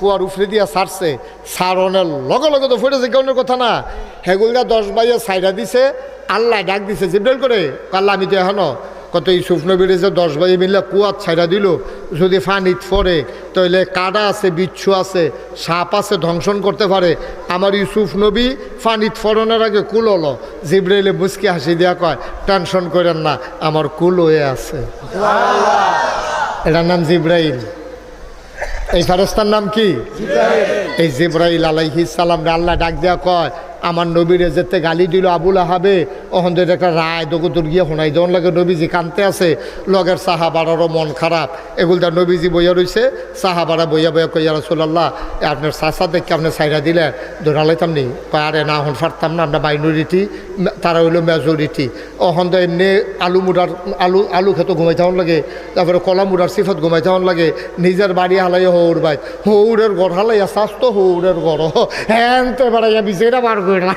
কুয়ার উফরে দিয়া ছাড়ছে, সারনের লগে লগে তো ফেটেছে কেউনের কথা না। হেগুলদা 10 বাইয়া সাইডা দিছে, আল্লাহ ডাক দিছে জিব্রাইল করে, আল্লাহ আমি তো এখনো কত ইউসুফ নবীর যে 10 বাইয়া মিললে কুয়ার ছাইড়া দিল, যদি ফানিত পড়ে তাহলে কাটা আছে, বিচ্ছু আছে, সাপ আছে, ধ্বংসন করতে পারে। আমার ইউসুফ নবী ফানিত ফড়নের আগে কুল হলো। জিব্রাইলে মুচকি হাসি দেওয়া কয়, টেনশন করেন না, আমার কুল হয়ে আছে। এটার নাম জিব্রাইল। এই ফেরেশতার নাম কি? এই জিব্রাইল আলাইহিস সালাম রে আল্লাহ ডাক দেয়া কয়, আমার নবীরে যেতে গালি দিল আবুল আহাবে, ওখান একটা রায় দগুদুর গিয়ে শোনাই দেওয়ার লাগে নবীজি কানতে আছে, লগের সাহাবারারও মন খারাপ। এগুলটা নবীজি বইয়া রয়েছে, সাহাবারা বইয়া বইয়া কইয়া রাসূলুল্লাহ আপনার চাচা দেখে আপনি সাইডা দিলেন, দৌড়ালাইতাম নি? আরে না, হন ফারতাম না, আমরা মাইনরিটি, তারা হইলো মেজরিটি। ওখান তো এমনি আলু মুড়ার আলু খেতে ঘুমাইতে হন লাগে, তারপরে কলা মুড়ার সিফত ঘুমাইতে হন লাগে, নিজের বাড়ি হালাইয়া হৌর বাইত, হৌরের ঘর হালাইয়া স্বাস্থ্য হৌরের ঘর হ্যাঁ তো বেড়াইয়া বিচেরা বার করে না।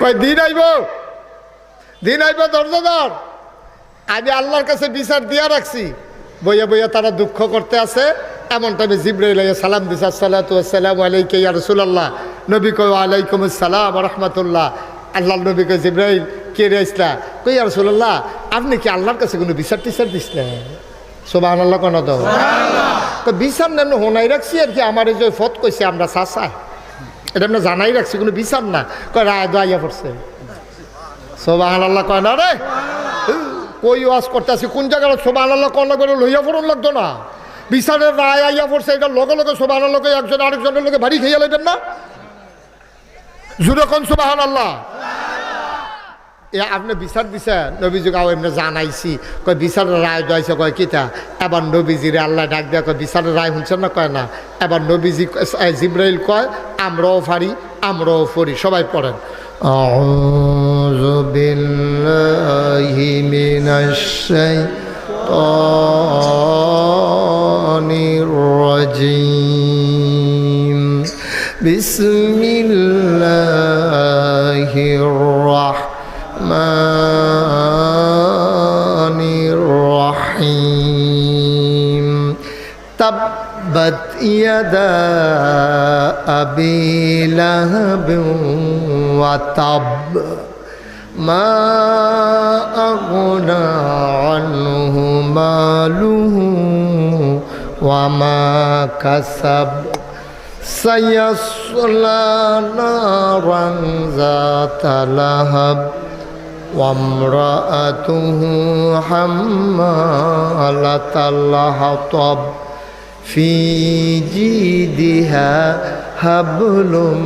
কয় দিন আইব, দিন আইব, দরজাদার আমি আল্লাহর কাছে বিচার দিয়া রাখছি। বইয়া বইয়া তারা দুঃখ করতে আছে। এমন টাইমে জিব্রাইল আলাইহিস সালাম দিছে, আসসালাতু ওয়াসসালামু আলাইকা ইয়া রাসূলুল্লাহ। নবী কয় ওয়ালাইকুম আসসালাম ওয়া রাহমাতুল্লাহ। আল্লাহর নবী কয় জিব্রাইল কে রে আইসলা? কই ইয়া রাসূলুল্লাহ আপনি কি আল্লাহর কাছে কোনো বিচার টিচার দিছিলেন? সুবহানাল্লাহ কোন দাও তো বিচার নেন হোনাই রাখছি আর কি, আমার এই যে ফত কইছে আমরা চাচা, এটা আমরা জানাই রাখছি, কোনো বিচার না। কয় রায় দোয়া পড়ছে। সুবহানাল্লাহ কয় না রে, কই ওয়াজ করতে আসি কোন জায়গায় সুবহানাল্লাহ কোন লাগবে, লইয়া পড়ন লাগতো না। বিচারের রায় আইয়া পড়ছে, এটা লগে লগে সুবহানাল্লাহ কই একজন আরেকজনের লোকে বাড়ি খেয়ে লাইবেন না। জুড়ে কোন সুবহানাল্লাহ। এ আপনি বিচার দিছেন, নবীজি গাও এমনি জানাইছি। কয় বিচারের রায় দোয়াইছে, কয় কিতা? এবার নবীজিরে আল্লাহ ডাক দেয়া কয় বিচারের রায় শুনছেন না? কয় না। এবার নবীজি জিব্রাইল কয় আমরাও পারি, আমরাও পড়ি, সবাই পড়েন। আউযু বিল্লাহি মিনাশ শাইতানির রাজীম। বিসমিল্লাহির রাহমানির রাহিম। তাব্বাত ইয়াদা আবি লাহাব ওয়া তাব মা আগনা আনহু মালুহু ওয়া মা কাসাব সায়াসলা নারান যাতা লাহাব ওয়া ইমরাআতুহু হাম্মালাতাল হাতাব ফি জিদিহা হাবলুম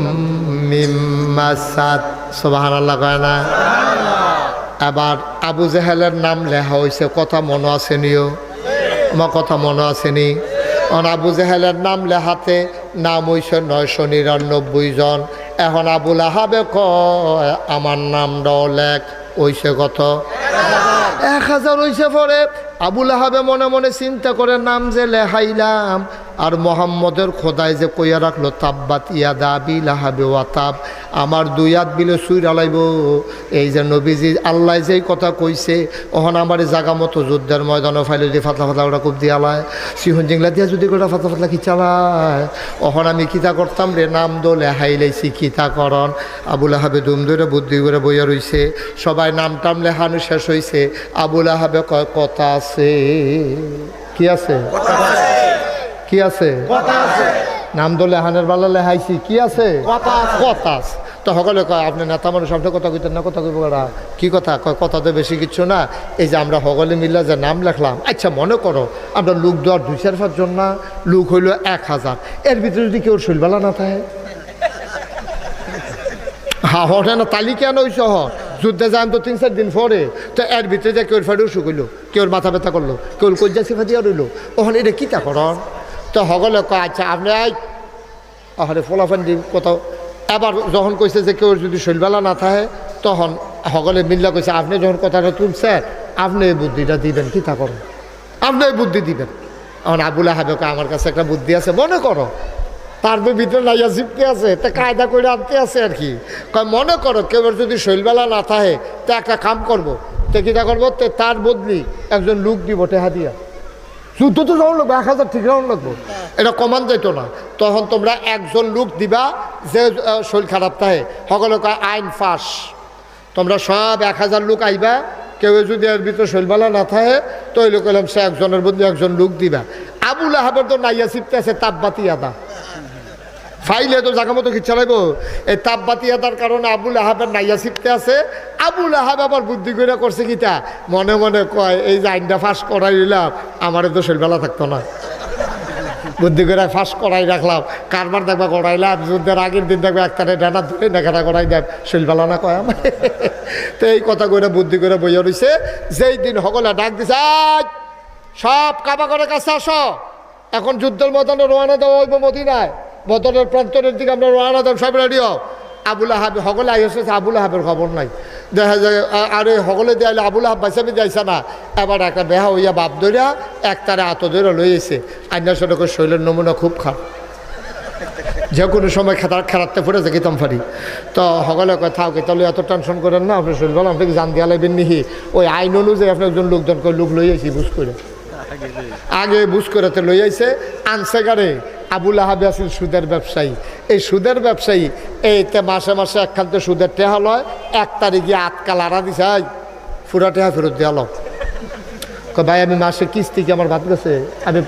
মিন মাসাদ। সুবহানাল্লাহ কয় না? আবার আবু জেহেলের নাম লেখা হয়েছে, কথা মনে আসেনিও? আমার কথা মনে আসেনি? আবু জেহেলের নাম লেখাতে নাম হয়েছে 999 জন। এখন আবুল আহাবে কয় আমার নামটাও লেখ, হইছে কত? 1000 হইছে। পরে আবুল আহাবে মনে মনে চিন্তা করে নাম যে লেখাইলাম আর মোহাম্মদের খোদায় যে কইয়া রাখলো তাব্বাত ইয়াদা আবি লাহাবে ওয়া তাব, আমার 2 হাত বিলে সুইরা লাইব। এই যে নবীজি আল্লাহ যেই কথা কইছে, ওখানে আমার জাগা মতো যুদ্ধের ময়দানে ফাইলে দিয়ে ফাতলা ফাতলা ওটা খুব দিয়ালায়, সিহন জিংলা দিয়া যদি গোটা ফাতলা ফাতলা কি চালায়, ওখানে আমি কিতা করতাম রে, নাম দো লেহাই লাইছি কিতা করন। আবুল আহাবে দুম ধরে বুদ্ধি করে বইয়া রইছে। সবাই নাম টাম লেহানো শেষ হয়েছে। আবুল আহাবে কয় কথা আছে। কি আছে? কি আছে? নাম দো লেহানের বেলা লেহাইছি, কি আছে? কথা আছে। তো সকলে কয় আপনি নেতা মানুষ, আপনি কথা কইতেন না? কথা কইব ওরা কি কথা? কয় কথা তো বেশি কিচ্ছু না, এই যে আমরা সকলে মিল্লা যে নাম লেখলাম, আচ্ছা মনে করো আমরা লোক দেওয়ার 2-4 জন না, লোক হইল 1000, এর ভিতরে যদি কেউ শৈলবেলা না থাকে, হ্যাঁ হঠে না তালিকা নই সহ যুদ্ধে যান তো 3-4 দিন পরে, তো এর ভিতরে যে কেউ ফাড়ি অসুখ হইল, কেউ মাথা ব্যথা করলো, কেউ কজ্জা সিফা দিয়া রইল, ওখানে এটা কী তা করন? তো সকলে কয় আচ্ছা আপনি আরে ফলাফান দিন কোথাও। এবার যখন কইছে যে কেউ যদি শৈলবেলা না থাকে, তখন সকলে মিল্লা কইছে আপনি যখন কথাটা তুলছেন আপনি এই বুদ্ধিটা দিবেন, কী তা করেন, আপনি এই বুদ্ধি দিবেন। এখন আবুল আহাবে কয় আমার কাছে একটা বুদ্ধি আছে, মনে করো তার ভিতরে লাইয়া জিপতে আছে, তা কায়দা করে আনতে আছে আর কি। কয় মনে করো কেউ যদি শৈলবেলা না থাকে, তা একটা কাম করবো, তে কীটা করবো, তার বদলি একজন লোক দিব টেহা দিয়া। যুদ্ধ তো যাওয়ার লাগবো, 1000 ঠিক রাউন্ড লাগবো, এটা কমান যাইতো না। তখন তোমরা একজন লোক দিবা যে শরীর খারাপ থাকে, সকলে কয় আইন ফাঁস। তোমরা সব 1000 লোক আইবা, কেউ যদি এর ভিতরে শরীর ভালো না থাকে তো ওই লোক এলাম সে একজনের বদলে একজন লোক দিবা। আবু লাহাবের তো নাইয়া ছিপতে আছে তাপবাতি আদা, ফাইলে তো জায়গা মতো কি চালাইব। এই তাপবাতি আদার কারণে আবু লাহাবের নাইয়া ছিপতে আছে। আবু লাহাব আবার বুদ্ধি করে করছে কিটা, মনে মনে কয় এই যে আইনটা ফাঁস করাই দিলাম আমার তো শরীর ভালো থাকতো না, বুদ্ধি করে ফাঁস করাই রাখলাম। কারবার দেখবা করাইলাম, যুদ্ধের আগের দিন দেখবে একটারে ডানা ধরে নেখাটা করাই দেব, শরীর ভালো না কয় আমার। তো এই কথা করে বুদ্ধি করে বইয়া রয়েছে। যেই দিন সকলে ডাক দিছে, সব কাবা করে কাছে আসো, এখন যুদ্ধের ময়দানে রওনা দেওয়া হইব মদিনায়, বদরের প্রান্তরের দিকে আমরা রওনা দেব, সব রেডি হও। আবুল আহাব সকলে আইসে, আবুল আহাবের খবর নাই, দেখা যায় আরে সকলে দিয়ে আবুল আহাব বাইসাবি যাইছে না। এবার একটা বেহা হইয়া বাপ ধরিয়া একটারে আত ধরে লইয়েছে। আইনার সাথে শৈলের নমুনা খুব খারাপ, যে কোনো সময় খেলাতে ফুটে যে কিতাম ফারি। তো সকলে কয় থাও তাহলে এত টেনশন করেন না, আপনি শরীর ভালো আপনাকে জান দিয়া লাগবেন নিহি। ওই আইন অনুযায়ী আপনি একজন লোকজন লোক লইয়াছি বুঝ করে, আগে বুঝ করেতে লইয়াছে। আনছে গাড়ে আবুল আহাবে আছিল সুদের ব্যবসায়ী। এই সুদের ব্যবসায়ী এইতে মাসে মাসে একখানতে সুদের টেহা লয়, 1 তারিখে আটকাল আড়া দিছে, পুরা টেহা ফেরত দেওয়া ভাই আমি মাসে কিস্তি কি আমার ভাত গেছে, আমি